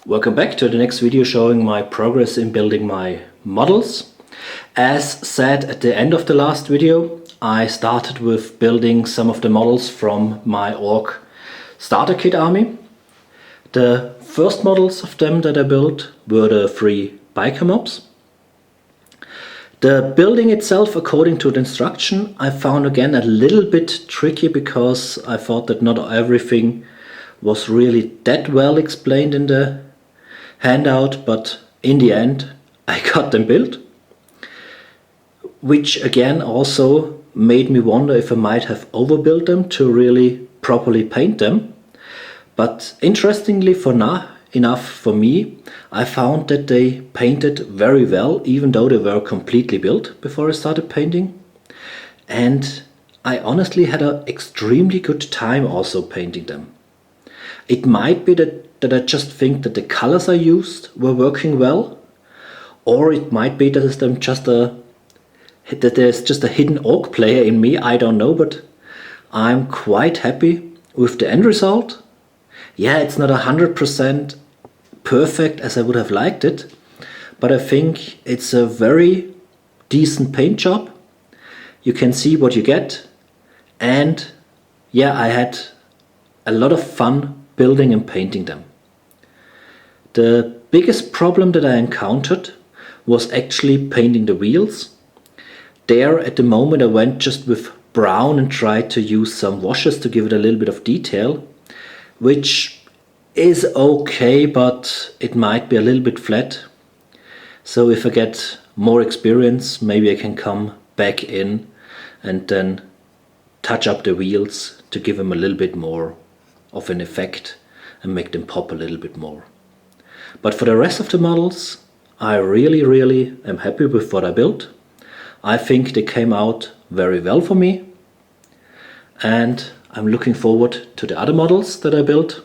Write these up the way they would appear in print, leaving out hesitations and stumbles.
Welcome back to the next video showing my progress in building my models. As said at the end of the last video, I started with building some of the models from my Ork Starter Kit Army. The first models of them that I built were the 3 biker mobs. The building itself, according to the instruction, I found again a little bit tricky because I thought that not everything was really that well explained in the handout, but in the end I got them built, which again also made me wonder if I might have overbuilt them to really properly paint them. But interestingly enough for me, I found that they painted very well, even though they were completely built before I started painting. And I honestly had an extremely good time also painting them. It might be that I just think that the colors I used were working well, or it might be that there's just a hidden orc player in me, I don't know, but I'm quite happy with the end result. Yeah, it's not 100% perfect as I would have liked it, but I think it's a very decent paint job. You can see what you get, and yeah, I had a lot of fun building and painting them. The biggest problem that I encountered was actually painting the wheels. There at the moment I went just with brown and tried to use some washes to give it a little bit of detail, which is okay, but it might be a little bit flat. So if I get more experience, maybe I can come back in and then touch up the wheels to give them a little bit more of an effect and make them pop a little bit more. But for the rest of the models, I really am happy with what I built. I think they came out very well for me, and I'm looking forward to the other models that I built.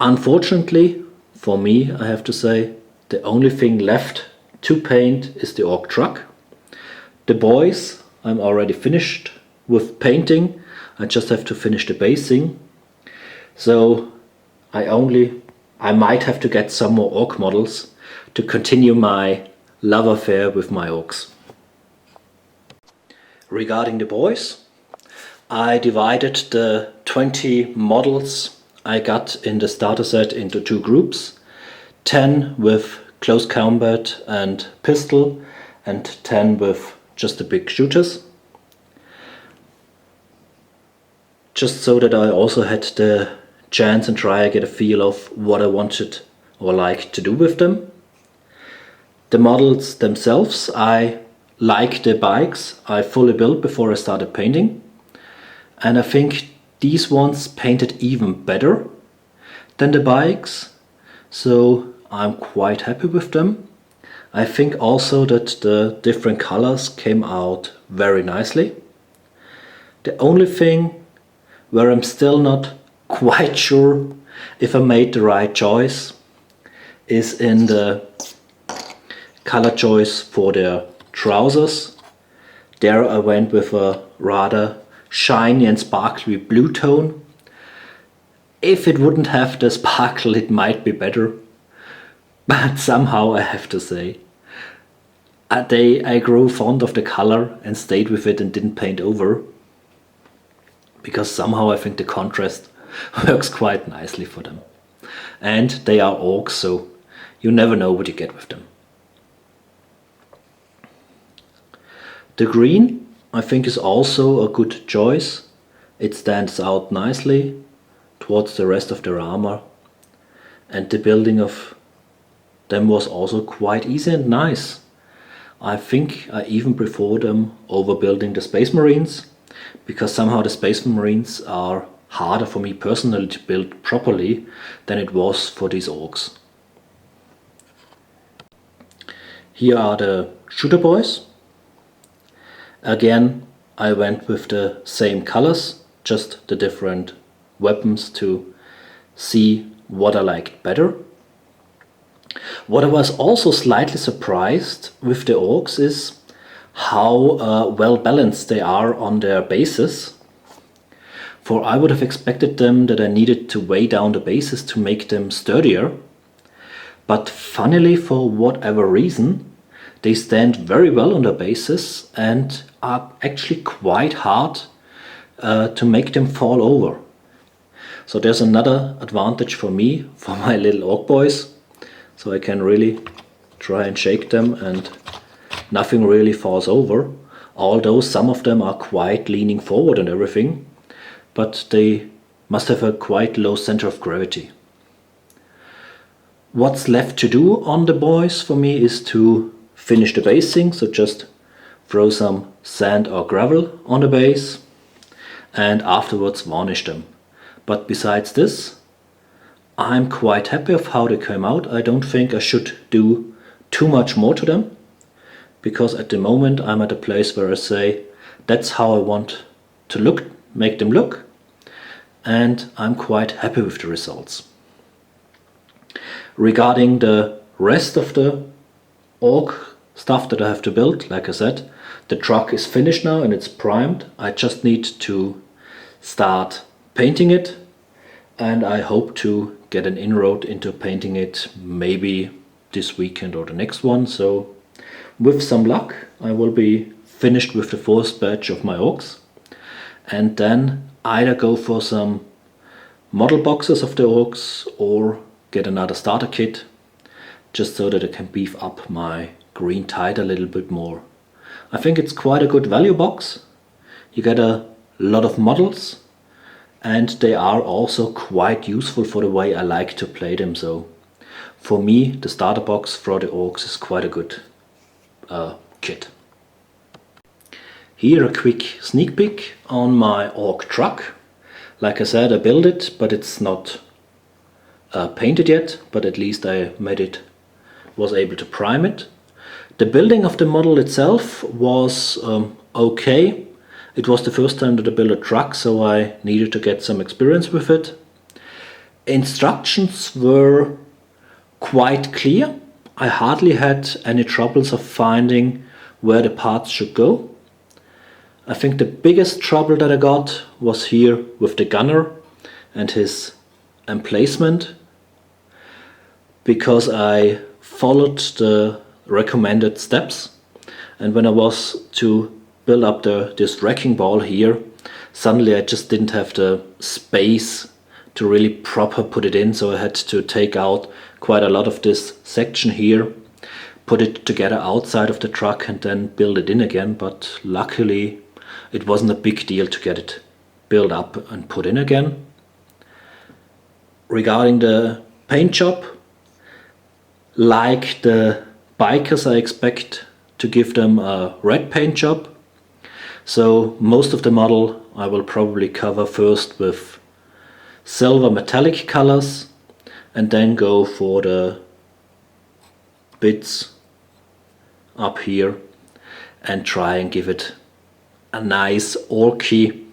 Unfortunately for me, I have to say, the only thing left to paint is the Ork Truck. The boys I'm already finished with painting. I just have to finish the basing. So I might have to get some more orc models to continue my love affair with my orcs. Regarding the boys, I divided the 20 models I got in the starter set into 2 groups. 10 with close combat and pistol, and 10 with just the big shooters. Just so that I also had the chance and try to get a feel of what I wanted or like to do with them. The models themselves, I like the bikes I fully built before I started painting, and I think these ones painted even better than the bikes, so I'm quite happy with them. I think also that the different colors came out very nicely. The only thing where I'm still not quite sure if I made the right choice is in the color choice for their trousers. There I went with a rather shiny and sparkly blue tone. If it wouldn't have the sparkle, it might be better, but somehow I have to say I grew fond of the color and stayed with it and didn't paint over, because somehow I think the contrast works quite nicely for them. And they are orcs, so you never know what you get with them. The green, I think, is also a good choice. It stands out nicely towards the rest of their armor, and the building of them was also quite easy and nice. I think I even prefer them over building the Space Marines, because somehow the Space Marines are harder for me personally to build properly than it was for these orcs. Here are the shooter boys. Again, I went with the same colors, just the different weapons to see what I liked better. What I was also slightly surprised with the orcs is how well balanced they are on their bases. for I would have expected them that I needed to weigh down the bases to make them sturdier. But funnily, for whatever reason, they stand very well on their bases and are actually quite hard to make them fall over. So there's another advantage for me, for my little orc boys. So I can really try and shake them and nothing really falls over. Although some of them are quite leaning forward and everything, but they must have a quite low center of gravity. What's left to do on the boys for me is to finish the basing, so just throw some sand or gravel on the base and afterwards varnish them. But besides this, I'm quite happy of how they came out. I don't think I should do too much more to them, because at the moment I'm at a place where I say that's how I want to make them look, and I'm quite happy with the results. Regarding the rest of the orc stuff that I have to build, like I said, the truck is finished now and it's primed. I just need to start painting it, and I hope to get an inroad into painting it maybe this weekend or the next one. So with some luck I will be finished with the first batch of my orcs, and then either go for some model boxes of the orcs or get another starter kit, just so that I can beef up my green tide a little bit more. I think it's quite a good value box. You get a lot of models, and they are also quite useful for the way I like to play them. So for me, the starter box for the orcs is quite a good kit. Here a quick sneak peek on my Ork Truck. Like I said, I built it, but it's not painted yet, but at least I was able to prime it. The building of the model itself was okay. It was the first time that I built a truck, so I needed to get some experience with it. Instructions were quite clear. I hardly had any troubles of finding where the parts should go. I think the biggest trouble that I got was here with the gunner and his emplacement, because I followed the recommended steps, and when I was to build up this wrecking ball here, suddenly I just didn't have the space to really proper put it in, so I had to take out quite a lot of this section here, put it together outside of the truck and then build it in again. But luckily it wasn't a big deal to get it built up and put in again. Regarding the paint job, like the bikers, I expect to give them a red paint job. So most of the model I will probably cover first with silver metallic colors and then go for the bits up here and try and give it a nice orky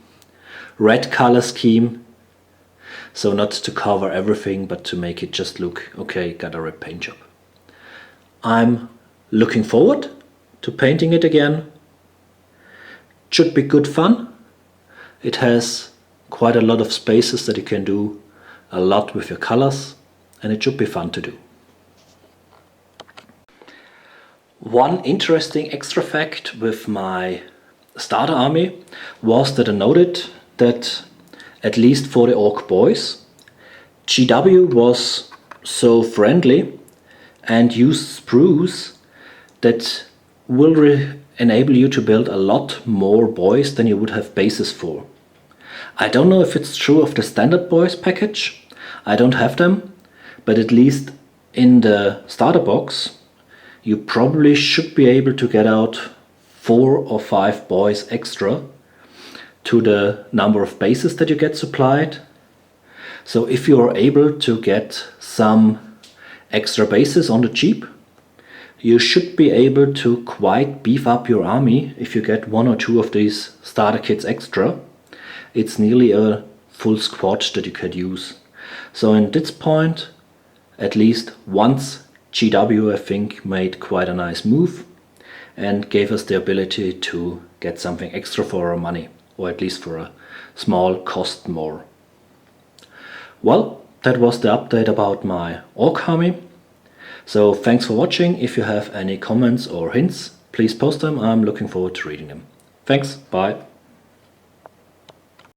red color scheme. So not to cover everything, but to make it just look okay, got a red paint job. I'm looking forward to painting it again. Should be good fun. It has quite a lot of spaces that you can do a lot with your colors, and it should be fun to do. One interesting extra fact with my starter army was that I noted that, at least for the orc boys, GW was so friendly and used sprues that will enable you to build a lot more boys than you would have bases for. I don't know if it's true of the standard boys package. I don't have them, but at least in the starter box you probably should be able to get out 4 or 5 boys extra to the number of bases that you get supplied. So if you are able to get some extra bases on the cheap, you should be able to quite beef up your army if you get 1 or 2 of these starter kits extra. It's nearly a full squad that you could use. So in this point, at least once, GW I think made quite a nice move and gave us the ability to get something extra for our money, or at least for a small cost more. Well, that was the update about my Orc army. So thanks for watching. If you have any comments or hints, please post them. I'm looking forward to reading them. Thanks, bye.